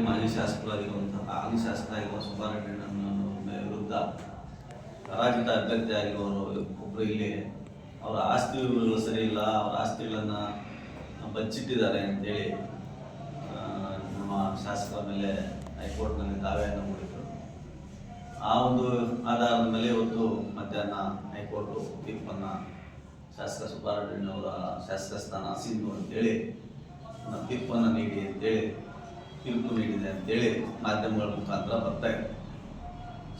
ಮಾಜಿ ಶಾಸಕರಾಗಿರುವಂತಹ ಹಾಲಿ ಶಾಸಕರಾಗಿರುವ ಸುಬ್ಬಾರೆಡ್ಡಿಯಣ್ಣನ ವಿರುದ್ಧ ಪರಾಜಿತ ಅಭ್ಯರ್ಥಿ ಆಗಿರುವವರು ಒಬ್ಬರು ಇಲ್ಲಿ ಅವರ ಆಸ್ತಿಗಳು ಸರಿ ಇಲ್ಲ, ಅವರ ಆಸ್ತಿಗಳನ್ನು ಬಚ್ಚಿಟ್ಟಿದ್ದಾರೆ ಅಂತೇಳಿ ನಮ್ಮ ಶಾಸಕರ ಮೇಲೆ ಹೈಕೋರ್ಟ್ನಲ್ಲಿ ದಾವೆಯನ್ನು ಹೂಡಿದರು. ಆ ಒಂದು ಆಧಾರದ ಮೇಲೆ ಇವತ್ತು ಮಧ್ಯಾಹ್ನ ಹೈಕೋರ್ಟು ತೀರ್ಪನ್ನು ಶಾಸಕ ಸುಬ್ಬಾರೆಡ್ಡಿಯವರ ಶಾಸಕ ಸ್ಥಾನ ಅಸಿಂಧು ಅಂತೇಳಿ ತೀರ್ಪನ್ನು ನೀಡಿ ಅಂತೇಳಿ ತೀರ್ಪು ನೀಡಿದೆ ಅಂತೇಳಿ ಮಾಧ್ಯಮಗಳ ಮುಖಾಂತರ ಬರ್ತಾ ಇದೆ.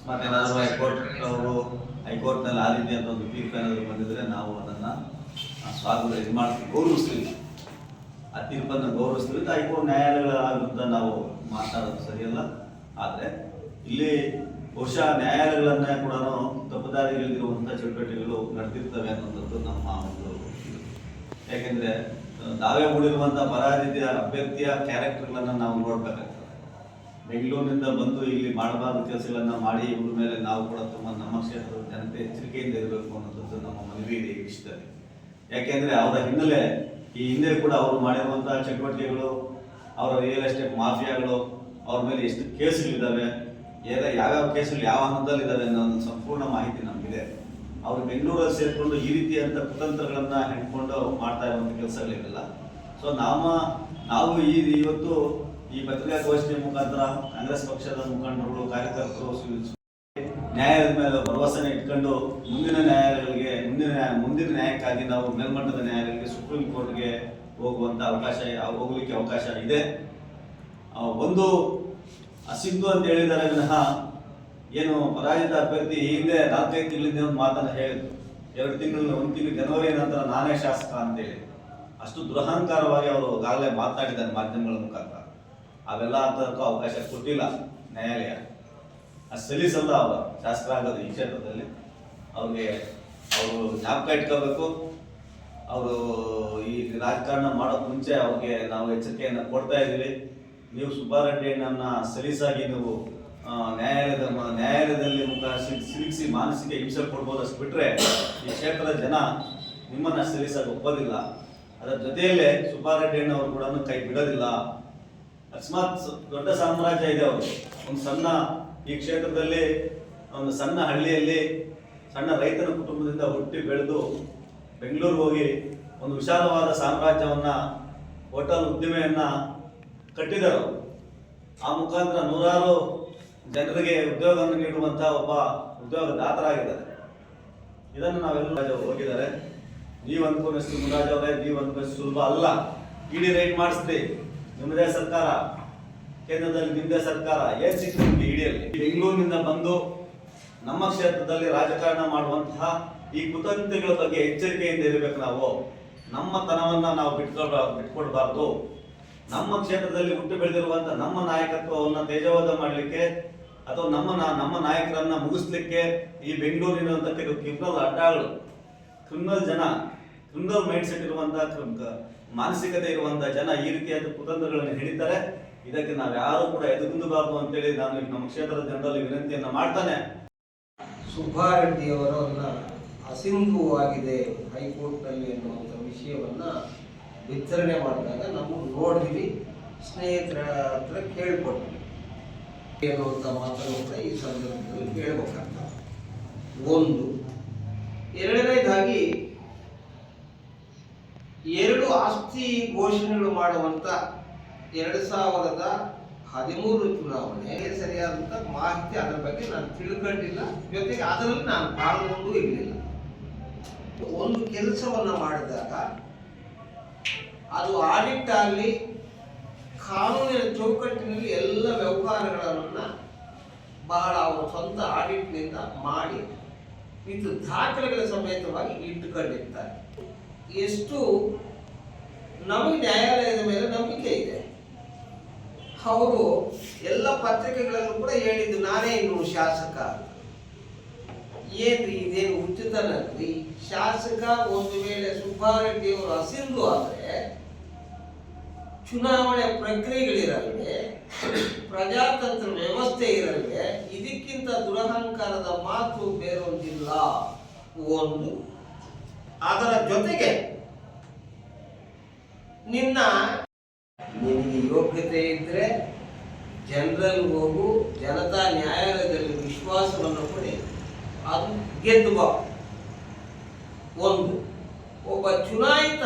ಮತ್ತೇನಾದರೂ ಹೈಕೋರ್ಟ್ನಲ್ಲಿ ಆ ರೀತಿ ಅಂತ ಒಂದು ತೀರ್ಪು ಏನಾದರೂ ಬಂದಿದ್ರೆ ನಾವು ಅದನ್ನು ಇದು ಮಾಡ್ತೀವಿ, ಗೌರವಿಸ್ತೀವಿ. ಆ ತೀರ್ಪನ್ನು ಗೌರವಿಸ್ತೀವಿ. ಹೈಕೋರ್ಟ್ ನ್ಯಾಯಾಲಯಗಳ ವಿರುದ್ಧ ನಾವು ಮಾತಾಡೋದು ಸರಿಯಲ್ಲ. ಆದರೆ ಇಲ್ಲಿ ಬಹುಶಃ ನ್ಯಾಯಾಲಯಗಳನ್ನ ಕೂಡ ತಪ್ಪುದಾರಿಗಳಿರುವಂಥ ಚಟುವಟಿಕೆಗಳು ನಡೆದಿರ್ತವೆ ಅನ್ನೋದು ನಮ್ಮ ಒಂದು ಇದು. ಯಾಕೆಂದರೆ ದಾವೆ ಹೂಡಿರುವಂಥ ಪರಾಜಿತ ಅಭ್ಯರ್ಥಿಯ ಕ್ಯಾರೆಕ್ಟರ್ಗಳನ್ನು ನಾವು ನೋಡಬೇಕಾಗ್ತದೆ. ಬೆಂಗಳೂರಿನಿಂದ ಬಂದು ಇಲ್ಲಿ ಮಾಡಬಾರ್ದು ಕೆಲಸಗಳನ್ನು ಮಾಡಿ ಇವ್ರ ಮೇಲೆ ನಾವು ಕೂಡ ತುಂಬ ನಮ್ಮ ಕ್ಷೇತ್ರದ ಜನತೆ ಎಚ್ಚರಿಕೆಯಿಂದ ಇರಬೇಕು ಅನ್ನೋದು ನಮ್ಮ ಮನವಿ ಇದೆ ಈ ವಿಷಯದಲ್ಲಿ. ಯಾಕೆಂದರೆ ಅವರ ಹಿನ್ನೆಲೆ ಈ ಹಿಂದೆ ಕೂಡ ಅವರು ಮಾಡಿರುವಂಥ ಚಟುವಟಿಕೆಗಳು, ಅವರ ರಿಯಲ್ ಎಸ್ಟೇಟ್ ಮಾಫಿಯಾಗಳು, ಅವ್ರ ಮೇಲೆ ಎಷ್ಟು ಕೇಸುಗಳಿದ್ದಾವೆ, ಯಾವ್ಯಾವ ಕೇಸುಗಳು ಯಾವ ಹಂತದಲ್ಲಿದ್ದಾವೆ ಅನ್ನೋ ಒಂದು ಸಂಪೂರ್ಣ ಮಾಹಿತಿ ನಮಗಿದೆ. ಅವರು ಬೆಂಗಳೂರಲ್ಲಿ ಸೇರಿಕೊಂಡು ಈ ರೀತಿಯಂಥ ಕುತಂತ್ರಗಳನ್ನು ಹೆಣ್ಕೊಂಡು ಮಾಡ್ತಾ ಇರುವಂಥ ಕೆಲಸಗಳಿರಲಿಲ್ಲ. ಸೊ ನಾವು ಇವತ್ತು ಈ ಪತ್ರಿಕಾಗೋಷ್ಠಿಯ ಮುಖಾಂತರ ಕಾಂಗ್ರೆಸ್ ಪಕ್ಷದ ಮುಖಂಡರುಗಳು, ಕಾರ್ಯಕರ್ತರು ನ್ಯಾಯದ ಮೇಲೆ ಭರವಸೆನ ಇಟ್ಕೊಂಡು ಮುಂದಿನ ನ್ಯಾಯಕ್ಕಾಗಿ ನಾವು ಮೇಲ್ಮಟ್ಟದ ನ್ಯಾಯಾಲಯಕ್ಕೆ, ಸುಪ್ರೀಂ ಕೋರ್ಟ್ಗೆ ಹೋಗ್ಲಿಕ್ಕೆ ಅವಕಾಶ ಇದೆ. ಒಂದು ಅಸಿಂಧು ಅಂತ ಹೇಳಿದರೆ ವಿನಃ ಏನು ಪರಾಜಿತ ಅಭ್ಯರ್ಥಿ ಹಿಂದೆ 4-5 ತಿಂಗಳಿಂದ ಒಂದು ಮಾತನ್ನು ಹೇಳಿದ್ರು. 1 ತಿಂಗಳು ಜನವರಿ ನಂತರ ನಾನೇ ಶಾಸಕ ಅಂತೇಳಿ ಅಷ್ಟು ದುರಹಂಕಾರವಾಗಿ ಅವರು ಈಗಾಗಲೇ ಮಾತನಾಡಿದ್ದಾರೆ ಮಾಧ್ಯಮಗಳ ಮುಖಾಂತರ. ಅವೆಲ್ಲ ಅಂತಕ್ಕೂ ಅವಕಾಶ ಕೊಟ್ಟಿಲ್ಲ ನ್ಯಾಯಾಲಯ. ಅದು ಸಲ್ಲಿಸಲ್ಲ ಅವರು ಶಾಸಕರಾಗೋದು ಈ ಕ್ಷೇತ್ರದಲ್ಲಿ. ಅವರು ಜ್ಞಾಪಕ ಇಟ್ಕೋಬೇಕು. ಅವರು ಈ ರಾಜಕಾರಣ ಮಾಡೋಕ್ಕೆ ಮುಂಚೆ ಅವ್ರಿಗೆ ನಾವು ಎಚ್ಚರಿಕೆಯನ್ನು ಕೊಡ್ತಾ ಇದ್ದೀವಿ. ನೀವು ಸುಬ್ಬಾರೆಡ್ಡಿಯಣ್ಣನ ಸಲೀಸಾಗಿ ನೀವು ನ್ಯಾಯಾಲಯದಲ್ಲಿ ಸಿಲುಕಿಸಿ ಮಾನಸಿಕ ಹಿಂಸೆ ಕೊಡ್ಬೋದು. ಅಷ್ಟು ಬಿಟ್ಟರೆ ಈ ಕ್ಷೇತ್ರದ ಜನ ನಿಮ್ಮನ್ನು ಸಲೀಸಾಗಿ ಒಪ್ಪೋದಿಲ್ಲ. ಅದರ ಜೊತೆಯಲ್ಲೇ ಸುಬ್ಬಾರೆಡ್ಡಿಯಣ್ಣವರು ಕೂಡ ಕೈ ಬಿಡೋದಿಲ್ಲ. ಅಕಸ್ಮಾತ್ ದೊಡ್ಡ ಸಾಮ್ರಾಜ್ಯ ಇದೆ ಅವರು. ಒಂದು ಸಣ್ಣ ಈ ಕ್ಷೇತ್ರದಲ್ಲಿ ಒಂದು ಸಣ್ಣ ಹಳ್ಳಿಯಲ್ಲಿ ಸಣ್ಣ ರೈತನ ಕುಟುಂಬದಿಂದ ಹುಟ್ಟಿ ಬೆಳೆದು ಬೆಂಗಳೂರಿಗೆ ಹೋಗಿ ಒಂದು ವಿಶಾಲವಾದ ಸಾಮ್ರಾಜ್ಯವನ್ನು, ಹೋಟೆಲ್ ಉದ್ದಿಮೆಯನ್ನು ಕಟ್ಟಿದರು. ಆ ಮುಖಾಂತರ ನೂರಾರು ಜನರಿಗೆ ಉದ್ಯೋಗವನ್ನು ನೀಡುವಂಥ ಒಬ್ಬ ಉದ್ಯೋಗದಾತರಾಗಿದ್ದಾರೆ. ಇದನ್ನು ನಾವೆಲ್ಲ ಹೋಗಿದ್ದಾರೆ. ನೀವು ಅಂದ್ಕೊಂಡಷ್ಟು ಮುರಾಜ್ ಅವರೇ, ನೀವು ಅಂದ್ಕೊಂಡಷ್ಟು ಸುಲಭ ಅಲ್ಲ. ಇಡಿ ರೈಟ್ ಮಾಡಿಸ್ತೀವಿ, ನಿಮ್ಮದೇ ಸರ್ಕಾರ, ಕೇಂದ್ರದಲ್ಲಿ ನಿಮ್ಮದೇ ಸರ್ಕಾರ. ಏನು ಸಿಕ್ತು ನಿಮಗೆ ಇಡಿಯಲ್ಲಿ? ಬೆಂಗಳೂರಿನಿಂದ ಬಂದು ನಮ್ಮ ಕ್ಷೇತ್ರದಲ್ಲಿ ರಾಜಕಾರಣ ಮಾಡುವಂತಹ ಈ ಕುತಂತ್ರಗಳ ಬಗ್ಗೆ ಎಚ್ಚರಿಕೆಯಿಂದ ಇರಬೇಕು. ನಾವು ನಮ್ಮ ತನವನ್ನು ನಾವು ಬಿಟ್ಕೊಡ್ಬಾರ್ದು. ನಮ್ಮ ಕ್ಷೇತ್ರದಲ್ಲಿ ಹುಟ್ಟು ಬೆಳೆದಿರುವಂಥ ನಮ್ಮ ನಾಯಕತ್ವವನ್ನು ತೇಜೋವಧ ಮಾಡಲಿಕ್ಕೆ ಅಥವಾ ನಮ್ಮ ನಾಯಕರನ್ನ ಮುಗಿಸ್ಲಿಕ್ಕೆ ಈ ಬೆಂಗಳೂರಿನ ಕ್ರಿಮಿನಲ್ ಅಡ್ಡಗಳು, ಕ್ರಿಮಿನಲ್ ಮೈಂಡ್ ಸೆಟ್ ಇರುವಂಥ ಮಾನಸಿಕತೆ ಇರುವಂಥ ಜನ ಈ ರೀತಿಯಾದ ಕುತಂತ್ರಗಳನ್ನು ಹಿಡಿತಾರೆ. ಇದಕ್ಕೆ ನಾವು ಯಾರು ಕೂಡ ಎದುರುಬಾರದು ಅಂತೇಳಿ ನಾನು ನಮ್ಮ ಕ್ಷೇತ್ರದ ಜನರಲ್ಲಿ ವಿನಂತಿಯನ್ನು ಮಾಡ್ತಾನೆ. ಸುಬ್ಬಾರೆಡ್ಡಿಯವರನ್ನ ಅಸಿಂಧುವಾಗಿದೆ ಹೈಕೋರ್ಟ್ನಲ್ಲಿ ಎನ್ನುವಂಥ ವಿಷಯವನ್ನು ವಿಚಾರಣೆ ಮಾಡಿದಾಗ ನಾವು ನೋಡಿದ್ವಿ, ಸ್ನೇಹಿತರ ಹತ್ರ ಕೇಳಿಕೊಟ್ವಿ ಎನ್ನುವಂಥ ಮಾತನ್ನು ಕೂಡ ಈ ಸಂದರ್ಭದಲ್ಲಿ ಹೇಳ್ಬೇಕಾಗ್ತದೆ. ಒಂದು, ಎರಡನೇದಾಗಿ 2 ಆಸ್ತಿ ಘೋಷಣೆಗಳು ಮಾಡುವಂಥ 2013 ಚುನಾವಣೆ ಸರಿಯಾದಂಥ ಮಾಹಿತಿ ಅದರ ಬಗ್ಗೆ ನಾನು ತಿಳ್ಕೊಂಡಿಲ್ಲ. ಜೊತೆಗೆ ಅದರಲ್ಲಿ ನಾನು ಪಾಲ್ಗೊಂಡು ಇರಲಿಲ್ಲ. ಒಂದು ಕೆಲಸವನ್ನು ಮಾಡಿದಾಗ ಅದು ಆಡಿಟ್ ಆಗಲಿ, ಕಾನೂನಿನ ಚೌಕಟ್ಟಿನಲ್ಲಿ ಎಲ್ಲ ವ್ಯವಹಾರಗಳನ್ನು ಬಹಳ ಅವರ ಸ್ವಂತ ಆಡಿಟ್ನಿಂದ ಮಾಡಿ ಇದು ದಾಖಲೆಗಳ ಸಮೇತವಾಗಿ ಇಟ್ಟುಕೊಂಡಿರ್ತಾರೆ. ಎಷ್ಟು ನಮಗೆ ನ್ಯಾಯಾಲಯದ ಮೇಲೆ ನಂಬಿಕೆ ಇದೆ. ಅವರು ಎಲ್ಲ ಪತ್ರಿಕೆಗಳಲ್ಲೂ ಕೂಡ ಹೇಳಿದ್ದು ನಾನೇ ಇನ್ನು ಶಾಸಕ. ಏನ್ರಿ ಇದೇನು ಉಚಿತನಲ್ರಿ? ಶಾಸಕ ಒಂದು ವೇಳೆ ಸುಬ್ಬಾರೆಡ್ಡಿಯವರು ಅಸಿಂಧು ಆದರೆ ಚುನಾವಣೆ ಪ್ರಕ್ರಿಯೆಗಳಿರಲ್ವೇ, ಪ್ರಜಾತಂತ್ರ ವ್ಯವಸ್ಥೆ ಇರಲ್ವೇ? ಇದಕ್ಕಿಂತ ದುರಹಂಕಾರದ ಮಾತು ಬೇರೊಂದಿಲ್ಲ. ಒಂದು, ಅದರ ಜೊತೆಗೆ ನಿನಗೆ ಯೋಗ್ಯತೆ ಇದ್ರೆ ಜನರಲ್ ಹೋಗು, ಜನತಾ ನ್ಯಾಯಾಲಯದಲ್ಲಿ ವಿಶ್ವಾಸವನ್ನು ಕೊಡಿ, ಅದು ಗೆದ್ದು ಬಾ. ಒಂದು, ಒಬ್ಬ ಚುನಾಯಿತ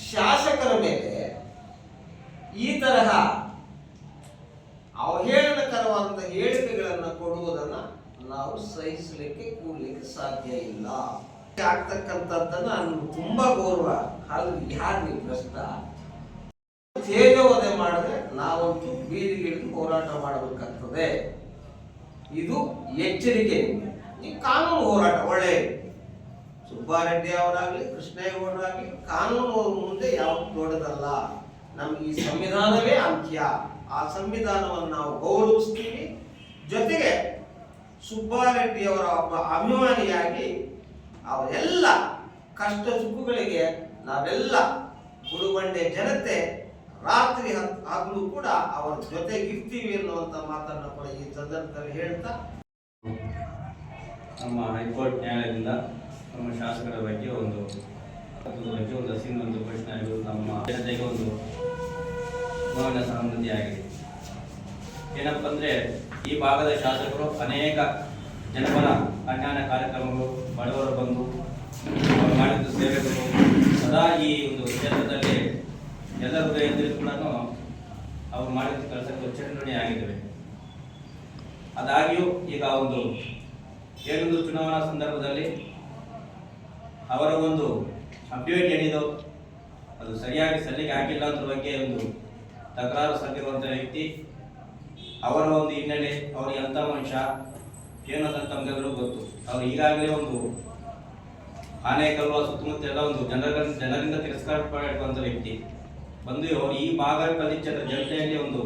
ಶಾಸಕರ ಮೇಲೆ ಈ ತರಹ ಅವಹೇಳನಕರವಾದಂಥ ಹೇಳಿಕೆಗಳನ್ನು ಕೊಡುವುದನ್ನು ನಾವು ಸಹಿಸಲಿಕ್ಕೆ ಕೂಡಲಿಕ್ಕೆ ಸಾಧ್ಯ ಇಲ್ಲ. ಆಗ್ತಕ್ಕಂಥದ್ದನ್ನು ನನಗೆ ತುಂಬಾ ಗೌರವ. ಆದ್ರೆ ಯಾರು ನೀವು ಪ್ರಶ್ನ ತೇಜವಧೆ ಮಾಡಿದ್ರೆ ನಾವಂತೂ ಬೀದಿಗಿಳಿದು ಹೋರಾಟ ಮಾಡಬೇಕಾಗ್ತದೆ. ಇದು ಎಚ್ಚರಿಕೆ. ಈ ಕಾನೂನು ಹೋರಾಟ ಒಳ್ಳೆ ಸುಬ್ಬಾರೆಡ್ಡಿ ಅವರಾಗಲಿ, ಕೃಷ್ಣೇಗೌಡರಾಗಲಿ, ಕಾನೂನು ಮುಂದೆ ಯಾವುದು ದೊಡ್ಡದಲ್ಲ. ನಮ್ಗೆ ಈ ಸಂವಿಧಾನವೇ ಅಂತ್ಯ. ಆ ಸಂವಿಧಾನವನ್ನು ನಾವು ಗೌರವಿಸ್ತೀವಿ. ಜೊತೆಗೆ ಸುಬ್ಬಾರೆಡ್ಡಿ ಅವರ ಒಬ್ಬ ಅಭಿಮಾನಿಯಾಗಿ ಅವರೆಲ್ಲ ಕಷ್ಟ ಸುಖಗಳಿಗೆ ನಾವೆಲ್ಲ ಗುಡುಬಂಡೆ ಜನತೆ ರಾತ್ರಿ ಹಗಲು ಕೂಡ ಅವರ ಜೊತೆಗಿರ್ತೀವಿ ಎನ್ನುವಂಥ ಮಾತನ್ನು ಕೂಡ ಈ ಸಂದರ್ಭದಲ್ಲಿ ಹೇಳ್ತಾ, ನಮ್ಮ ಹೈಕೋರ್ಟ್ ನ್ಯಾಯಾಲಯದಿಂದ ನಮ್ಮ ಶಾಸಕರ ಬಗ್ಗೆ ಒಂದು ಹಸಿನ ಒಂದು ಪ್ರಶ್ನೆ ಆಗಿರೋದು ನಮ್ಮ ಜನತೆಗೆ ಒಂದು ನೋವಿನ ಸಹಮತಿಯಾಗಿದೆ. ಏನಪ್ಪ ಅಂದರೆ, ಈ ಭಾಗದ ಶಾಸಕರು ಅನೇಕ ಜನಪರ ಕಲ್ಯಾಣ ಕಾರ್ಯಕ್ರಮಗಳು, ಬಡವರು ಬಂದು ಅವರು ಮಾಡಿದ ಸೇವೆಗಳು ಸದಾ ಈ ಒಂದು ಕ್ಷೇತ್ರದಲ್ಲಿ ಎಲ್ಲ ಹೃದಯದಲ್ಲಿ ಕೂಡ ಅವರು ಮಾಡಿದ ಕೆಲಸಕ್ಕೆ ಉಚ್ಚರಣೆ ಆಗಿದ್ದಾವೆ. ಆದಾಗ್ಯೂ ಈಗ ಒಂದು ಏನೊಂದು ಚುನಾವಣಾ ಸಂದರ್ಭದಲ್ಲಿ ಅವರ ಒಂದು ಅಪ್ಡೇಟ್ ಏನಿದೋ ಅದು ಸರಿಯಾಗಿ ಸಲ್ಲಿಕೆ ಹಾಕಿಲ್ಲ ಅನ್ನೋದ್ರ ಬಗ್ಗೆ ಒಂದು ತಕರಾರು ಸಲ್ಲಿರುವಂಥ ವ್ಯಕ್ತಿ, ಅವರ ಒಂದು ಹಿನ್ನೆಲೆ, ಅವರು ಎಂಥ ಮನುಷ್ಯ ಏನಂತ ತಮಗೆಲ್ಲರೂ ಗೊತ್ತು. ಅವರು ಈಗಾಗಲೇ ಒಂದು ಆನೇಕಲ್ವ ಸುತ್ತಮುತ್ತ ಎಲ್ಲ ಒಂದು ಜನರಿಂದ ತಿರಸ್ಕಾರ ಪಡೆಯುವಂಥ ವ್ಯಕ್ತಿ ಬಂದು ಅವರು ಈ ಭಾಗ ಪ್ರದೇಶದ ಜನತೆಯಲ್ಲಿ ಒಂದು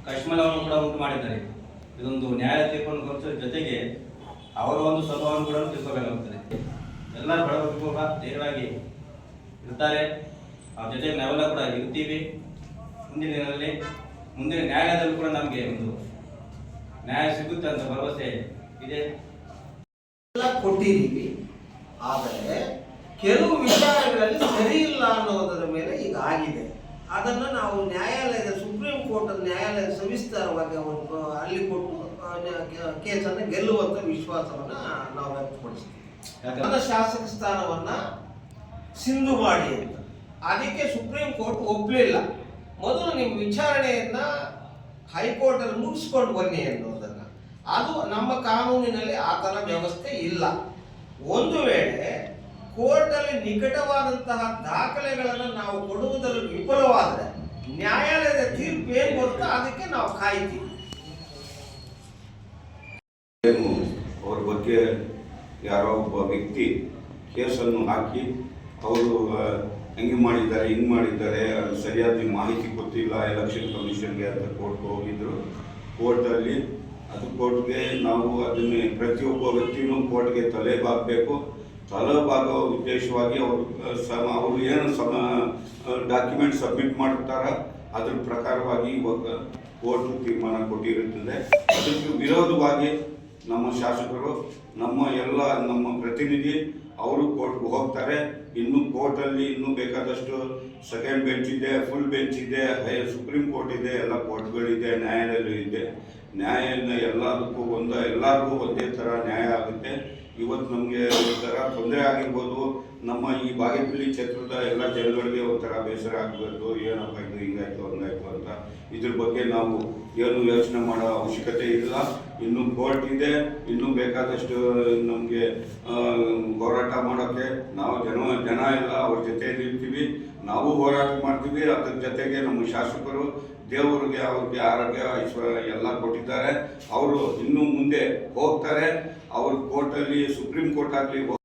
ಕಶ್ಮಲವನ್ನು ಕೂಡ ಉಂಟು ಮಾಡಿದ್ದಾರೆ. ಇದೊಂದು ನ್ಯಾಯ ತೀರ್ಪನ್ನು ಕೊಡಿಸೋ ಜೊತೆಗೆ ಅವರ ಒಂದು ಸ್ವಭಾವವನ್ನು ಕೂಡ ತಿಳ್ಕೋಬೇಕಾಗುತ್ತದೆ. ಎಲ್ಲ ಬಡವರು ಕೂಡ ಧೈರ್ಯವಾಗಿ ಇರ್ತಾರೆ, ಅವ್ರ ಜೊತೆಗೆ ನಾವೆಲ್ಲ ಕೂಡ ಇರ್ತೀವಿ. ಮುಂದಿನ ದಿನದಲ್ಲಿ ಮುಂದಿನ ನ್ಯಾಯಾಲಯದಲ್ಲಿ ಕೂಡ ನಮಗೆ ಒಂದು ನ್ಯಾಯ ಸಿಗುತ್ತೆ ಅಂತ ಭರವಸೆ ಇದೆ. ಎಲ್ಲ ಕೊಟ್ಟಿದ್ದೀವಿ. ಆದರೆ ಕೆಲವು ವಿಚಾರಗಳಲ್ಲಿ ಸರಿ ಇಲ್ಲ ಅನ್ನೋದರ ಮೇಲೆ ಈಗ ಆಗಿದೆ. ಅದನ್ನು ನಾವು ನ್ಯಾಯಾಲಯದ ಸುಪ್ರೀಂ ಕೋರ್ಟ್ ನ್ಯಾಯಾಲಯದ ಸವಿಸ್ತಾರವಾಗಿ ಅಲ್ಲಿ ಕೊಟ್ಟು ಕೇಸನ್ನು ಗೆಲ್ಲುವಂಥ ವಿಶ್ವಾಸವನ್ನು ನಾವು ವ್ಯಕ್ತಪಡಿಸ್ತೀವಿ. ನನ್ನ ಶಾಸಕ ಸ್ಥಾನವನ್ನ ಸಿಂಧು ಮಾಡಿ ಅಂತ ಅದಕ್ಕೆ ಸುಪ್ರೀಂ ಕೋರ್ಟ್ ಒಪ್ಪಲಿಲ್ಲ. ಮೊದಲು ನಿಮ್ಮ ವಿಚಾರಣೆಯನ್ನ ಹೈಕೋರ್ಟ್ ಅಲ್ಲಿ ಮುಗಿಸ್ಕೊಂಡು ಬನ್ನಿ ಅನ್ನೋದನ್ನ. ಅದು ನಮ್ಮ ಕಾನೂನಿನಲ್ಲಿ ಆ ಥರ ವ್ಯವಸ್ಥೆ ಇಲ್ಲ. ಒಂದು ವೇಳೆ ಕೋರ್ಟಲ್ಲಿ ನಿಕಟವಾದಂತಹ ದಾಖಲೆಗಳನ್ನು ನಾವು ಕೊಡುವುದರಲ್ಲಿ ವಿಫಲವಾದರೆ ನ್ಯಾಯಾಲಯದ ತೀರ್ಪು ಏನು ಬರುತ್ತೋ ಅದಕ್ಕೆ ನಾವು ಕಾಯ್ತೀವಿ. ಅವ್ರ ಬಗ್ಗೆ ಯಾರೋ ಒಬ್ಬ ವ್ಯಕ್ತಿ ಕೇಸನ್ನು ಹಾಕಿ ಅವರು ಹಂಗೆ ಮಾಡಿದ್ದಾರೆ, ಹಿಂಗೆ ಮಾಡಿದ್ದಾರೆ, ಅದು ಸರಿಯಾದ ಮಾಹಿತಿ ಗೊತ್ತಿಲ್ಲ ಎಲೆಕ್ಷನ್ ಕಮಿಷನ್ಗೆ ಅಂತ ಕೋರ್ಟ್ಗೆ ಹೋಗಿದ್ರು. ಕೋರ್ಟಲ್ಲಿ ಅದು ಕೋರ್ಟ್ಗೆ ನಾವು ಅದನ್ನು ಪ್ರತಿಯೊಬ್ಬ ವ್ಯಕ್ತಿನೂ ಕೋರ್ಟ್ಗೆ ತಲೆಬಾಗಬೇಕು. ತಲೆಬಾಗೋ ಉದ್ದೇಶವಾಗಿ ಅವರು ಏನು ಡಾಕ್ಯುಮೆಂಟ್ ಸಬ್ಮಿಟ್ ಮಾಡುತ್ತಾರೆ ಅದ್ರ ಪ್ರಕಾರವಾಗಿ ಇವಾಗ ಕೋರ್ಟ್ ತೀರ್ಮಾನ ಕೊಟ್ಟಿರುತ್ತದೆ. ಅದಕ್ಕೆ ವಿರೋಧವಾಗಿ ನಮ್ಮ ಶಾಸಕರು, ನಮ್ಮ ಪ್ರತಿನಿಧಿ ಅವರು ಕೋರ್ಟ್ಗೆ ಹೋಗ್ತಾರೆ. ಇನ್ನು ಕೋರ್ಟಲ್ಲಿ ಇನ್ನೂ ಬೇಕಾದಷ್ಟು ಸೆಕೆಂಡ್ ಬೆಂಚ್ ಇದೆ, ಫುಲ್ ಬೆಂಚ್ ಇದೆ, ಸುಪ್ರೀಂ ಕೋರ್ಟ್ ಇದೆ, ಎಲ್ಲ ಕೋರ್ಟ್ಗಳಿದೆ, ನ್ಯಾಯಾಲಯ ಇದೆ. ನ್ಯಾಯಾಲಯ ಎಲ್ಲದಕ್ಕೂ ಎಲ್ಲರಿಗೂ ಒಂದೇ ಥರ ನ್ಯಾಯ ಆಗುತ್ತೆ. ಇವತ್ತು ನಮಗೆ ಒಂಥರ ತೊಂದರೆ ಆಗಿರ್ಬೋದು, ನಮ್ಮ ಈ ಬಾಗೇಪಲ್ಲಿ ಕ್ಷೇತ್ರದ ಎಲ್ಲ ಜನಗಳಿಗೆ ಒಂಥರ ಬೇಸರ ಆಗಬೇಕು, ಏನಪ್ಪ ಇದು ಹಿಂಗಾಯ್ತು ಹಂಗಾಯ್ತು ಅಂತ. ಇದ್ರ ಬಗ್ಗೆ ನಾವು ಏನು ಯೋಚನೆ ಮಾಡೋ ಅವಶ್ಯಕತೆ ಇಲ್ಲ. ಇನ್ನು ಕೋರ್ಟ್ ಇದೆ, ಇನ್ನೂ ಬೇಕಾದಷ್ಟು ನಮಗೆ ಹೋರಾಟ ಮಾಡೋಕ್ಕೆ ನಾವು ಜನ ಎಲ್ಲ ಅವ್ರ ಜೊತೆಯಲ್ಲಿ ಇರ್ತೀವಿ. ನಾವು ಹೋರಾಟ ಮಾಡ್ತೀವಿ. ಅದ್ರ ಜೊತೆಗೆ ನಮ್ಮ ಶಾಸಕರು ದೇವರಿಗೆ ಅವ್ರಿಗೆ ಆರೋಗ್ಯ ಐಶ್ವರ್ಯ ಎಲ್ಲ ಕೊಟ್ಟಿದ್ದಾರೆ. ಅವರು ಇನ್ನು ಮುಂದೆ ಹೋಗ್ತಾರೆ. ಅವರು ಕೋರ್ಟಲ್ಲಿ ಸುಪ್ರೀಂ ಕೋರ್ಟ್ ಆಗಲಿ